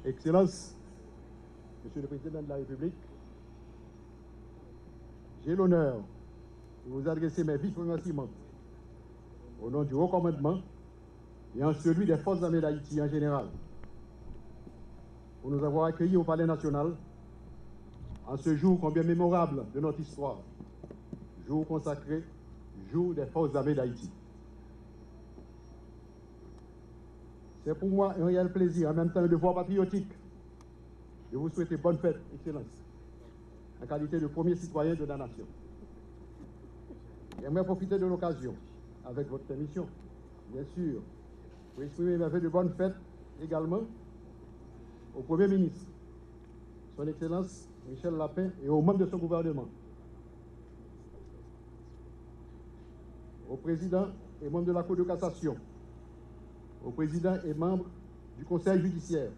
Excellences, Monsieur le Président de la République, j'ai l'honneur de vous adresser mes vifs remerciements au nom du Haut Commandement et en celui des Forces armées d'Haïti en général, pour nous avoir accueillis au Palais national en ce jour combien mémorable de notre histoire, jour consacré, jour des Forces armées d'Haïti. C'est pour moi un réel plaisir, en même temps un devoir patriotique, de vous souhaiter bonne fête, Excellence, en qualité de premier citoyen de la nation. J'aimerais profiter de l'occasion, avec votre permission, bien sûr, pour exprimer mes vœux de bonne fête également au Premier ministre, Son Excellence Michel Lapin, et aux membres de son gouvernement, au président et membres de la Cour de cassation, au président et membres du Conseil judiciaire,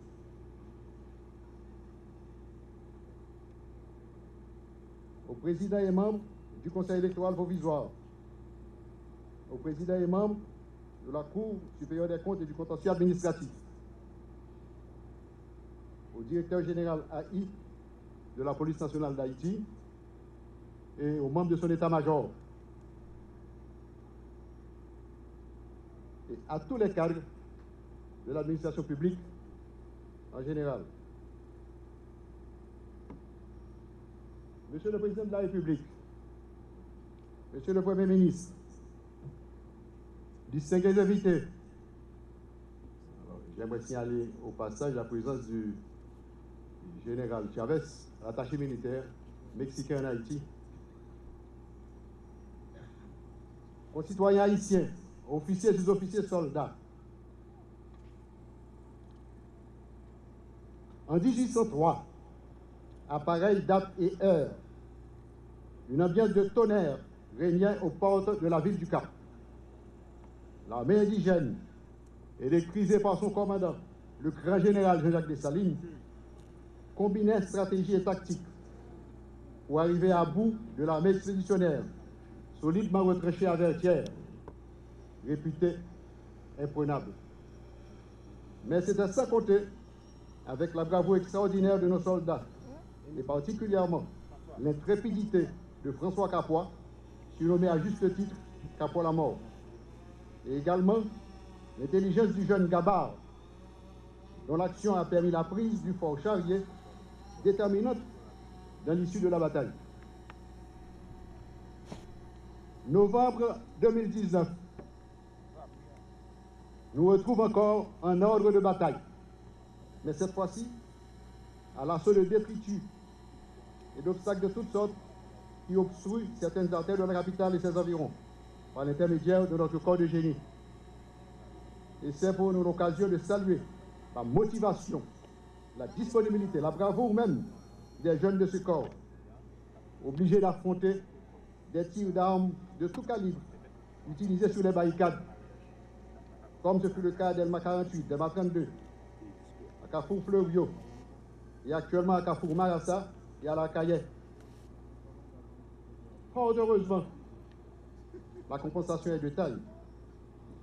au président et membres du Conseil électoral provisoire, au président et membres de la Cour supérieure des comptes et du contentieux administratif, au directeur général AI de la Police nationale d'Haïti et aux membres de son état-major, et à tous les cadres de l'administration publique en général. Monsieur le Président de la République, Monsieur le Premier ministre, distingués invités, j'aimerais signaler au passage la présence du général Chavez, attaché militaire mexicain en Haïti, concitoyens haïtiens, officiers et sous-officiers soldats. En 1803, à pareille date et heure, une ambiance de tonnerre régnait aux portes de la ville du Cap. L'armée indigène, électrisée par son commandant, le grand général Jean-Jacques Dessalines, combinait stratégie et tactique pour arriver à bout de l'armée expéditionnaire, solidement retranchée à Vertières, réputée imprenable. Mais c'était sans compter avec la bravoure extraordinaire de nos soldats, et particulièrement l'intrépidité de François Capois, surnommé à juste titre Capois la mort, et également l'intelligence du jeune Gabard, dont l'action a permis la prise du fort Charrier, déterminante dans l'issue de la bataille. Novembre 2019, nous retrouvons encore un ordre de bataille, mais cette fois-ci, à l'assaut de détritus et d'obstacles de toutes sortes qui obstruent certaines artères de la capitale et ses environs, par l'intermédiaire de notre corps de génie. Et c'est pour nous l'occasion de saluer la motivation, la disponibilité, la bravoure même des jeunes de ce corps, obligés d'affronter des tirs d'armes de tout calibre utilisés sur les barricades, comme ce fut le cas d'Elma 48, d'Elma 32, à Carrefour Fleuriot, et actuellement à Carrefour Marassa et à la Caillet. Fort heureusement, la compensation est de taille,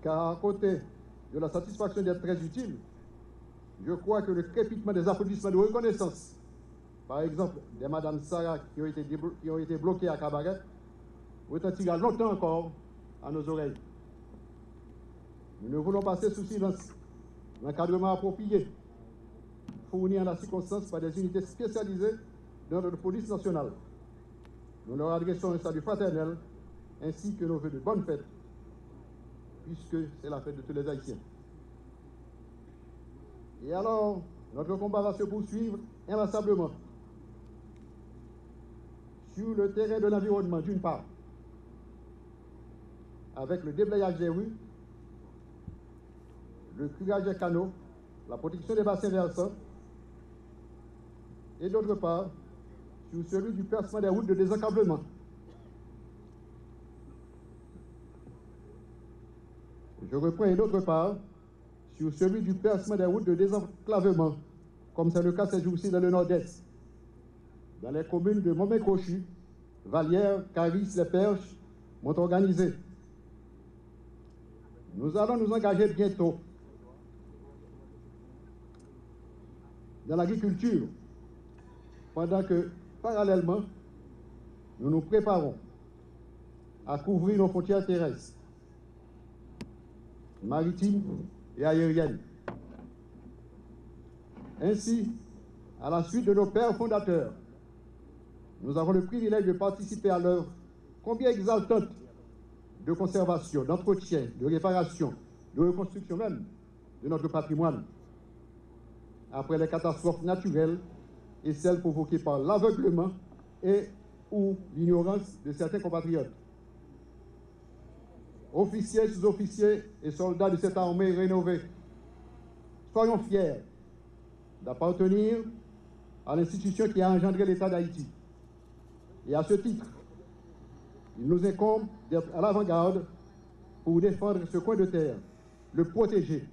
car à côté de la satisfaction d'être très utile, je crois que le crépitement des applaudissements de reconnaissance, par exemple des Madame Sarah qui ont été bloquées à Cabaret, retentira longtemps encore à nos oreilles. Nous ne voulons passer sous silence l'encadrement approprié, fourni en la circonstance par des unités spécialisées dans notre police nationale. Nous leur adressons un salut fraternel ainsi que nos vœux de bonne fête, puisque c'est la fête de tous les Haïtiens. Et alors, notre combat va se poursuivre inlassablement sur le terrain de l'environnement, d'une part, avec le déblayage des rues, le curage des canaux, la protection des bassins versants, et d'autre part, sur celui du percement des routes de désenclavement. Je reprends, et d'autre part, sur celui du percement des routes de désenclavement, comme c'est le cas ces jours-ci dans le nord-est, dans les communes de Montmé-Crochu, Vallières, Caris, Les Perches, Montorganisé. Nous allons nous engager bientôt dans l'agriculture, pendant que, parallèlement, nous nous préparons à couvrir nos frontières terrestres, maritimes et aériennes. Ainsi, à la suite de nos pères fondateurs, nous avons le privilège de participer à l'œuvre combien exaltante de conservation, d'entretien, de réparation, de reconstruction même de notre patrimoine, après les catastrophes naturelles et celles provoquées par l'aveuglement et ou l'ignorance de certains compatriotes. Officiers, sous-officiers et soldats de cette armée rénovée, soyons fiers d'appartenir à l'institution qui a engendré l'État d'Haïti. Et à ce titre, il nous incombe d'être à l'avant-garde pour défendre ce coin de terre, le protéger,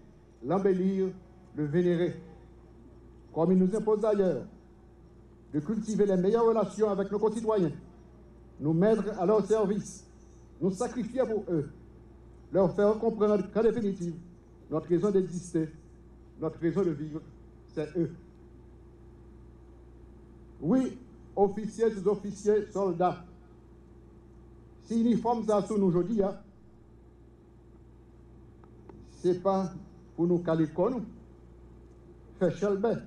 l'embellir, le vénérer. Comme il nous impose d'ailleurs de cultiver les meilleures relations avec nos concitoyens, nous mettre à leur service, nous sacrifier pour eux, leur faire comprendre qu'en définitive, notre raison d'exister, notre raison de vivre, c'est eux. Oui, officiers, sous-officiers, soldats, si uniforme ça sous nous aujourd'hui, c'est pas pour nous caler nous, faire chelbet.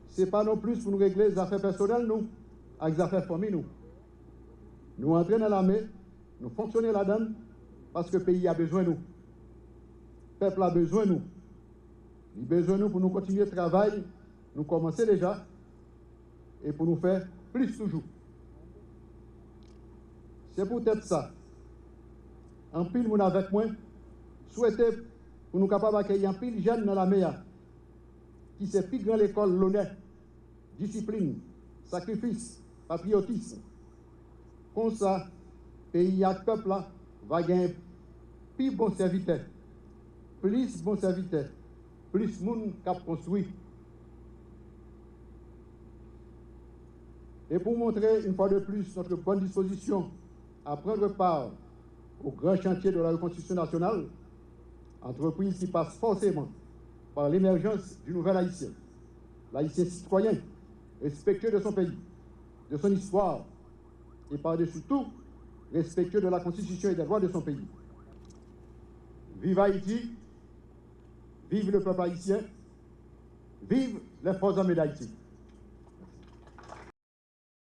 C'est pas non plus pour nous régler les affaires personnelles, nous, avec les affaires famille, nous. Nous entrer dans l'armée, nous fonctionner là-dedans, parce que le pays a besoin de nous. Le peuple a besoin de nous. Il a besoin de nous pour nous continuer le travail, nous commencer déjà, et pour nous faire plus toujours. C'est peut-être ça. En pile, nous avec moi, souhaiter pour nous capables d'accueillir un pile jeune dans la mer, qui c'est plus grand l'école, l'honneur, discipline, sacrifice, patriotisme. Comme ça, pays et peuple là, va gagner plus bon serviteur, plus bon serviteur, plus monde qui a construit. Et pour montrer une fois de plus notre bonne disposition à prendre part au grand chantier de la reconstruction nationale, entreprise qui passe forcément par l'émergence du nouvel haïtien, l'haïtien citoyen, respectueux de son pays, de son histoire, et par-dessus tout, respectueux de la Constitution et des lois de son pays. Vive Haïti, vive le peuple haïtien, vive les forces armées d'Haïti.